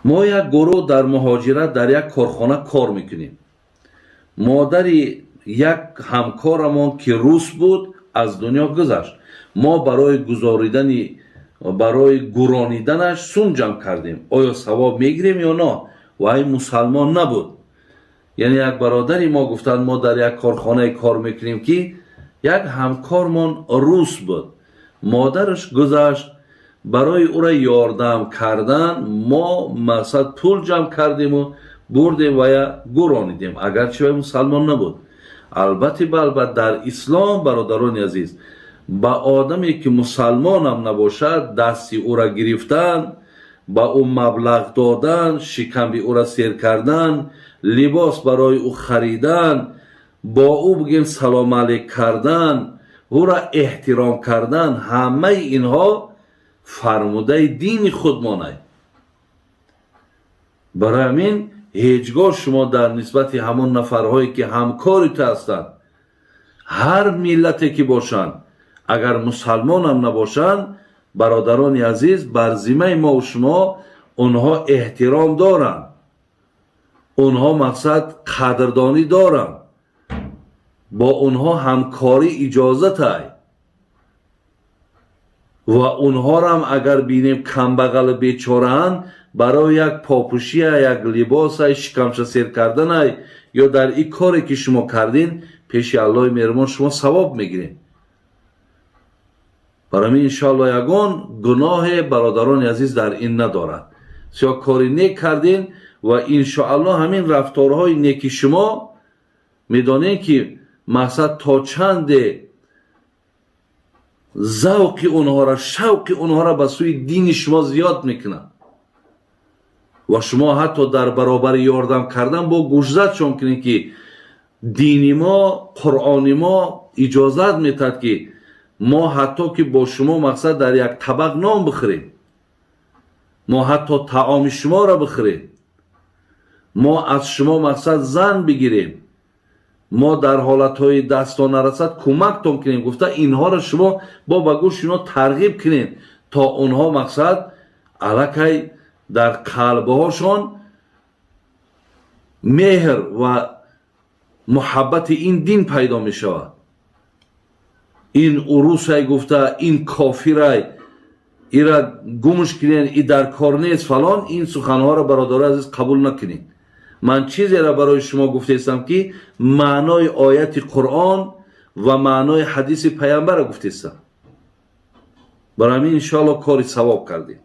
ما یک گروه در مهاجرت در یک کارخانه کار میکنیم. مادری یک همکارمان که روس بود از دنیا گذشت. ما برای برای گرانیدنش سوم جمع کردیم. آیا ثواب میگیریم یا نه؟ و این مسلمان نبود. یعنی یک برادری ما گفتند ما در یک کارخانه کار میکنیم که یک همکارمان روس بود. مادرش گذشت. برای او را یاردم کردن ما مقصد پول جمع کردیم و بردیم و یا گرانیدیم، اگرچه مسلمان نبود. البته در اسلام برادران عزیز، با آدمی که مسلمان هم نباشد دستی او را گرفتن، با او مبلغ دادن، شکم او را سیر کردن، لباس برای او خریدن، با او بگیم سلام علیک کردن، او را احترام کردن، همه اینها فرموده دین خودمانه. برای همین هیچگاه شما در نسبت همون نفرهایی که همکاریت هستند، هر ملتی که باشند، اگر مسلمان هم نباشند، برادران عزیز، بر ذمه ما و شما اونها احترام دارند، اونها مقصد قدردانی دارند، با اونها همکاری اجازت های و اونها را هم اگر بینیم کمبغل بیچاره هستند، برای یک پاپوشی، یک لباس، شکمش سیر کردن یا در این کاری که شما کردین پیش الله مهربان شما ثواب میگیرین. برای من انشاءالله یگان گناه برادران عزیز در این ندارد. سیا کاری نیک کردین و انشاءالله همین رفتارهای نیکی شما میدانین که مقصد تا چند ذوق اونها را، شوق اونها را به سوی دین شما زیاد میکنه و شما حتی در برابر یاردم کردن با گوشزد چون کنید که دینی ما، قرآنی ما اجازت میتد که ما حتی که با شما مقصد در یک طبق نان بخوریم، ما حتی طعام شما را بخوریم، ما از شما مقصد زن بگیریم، ما در حالتهای دستان نرسد کمکتون کنیم. گفته اینها را شما با بگوش اینا ترغیب کنین تا اونها مقصد الکی در قلبهاشون مهر و محبت این دین پیدا می شود. این عروس های گفته این کافر های ایرا گمش کنین، ای در کار نیست فلان، این سخنها را برادر عزیز قبول نکنین. من چیزی را برای شما گفته استم که معنای آیت قرآن و معنای حدیث پیامبر را گفته استم. برای همین انشاءالله کاری ثواب کردیم.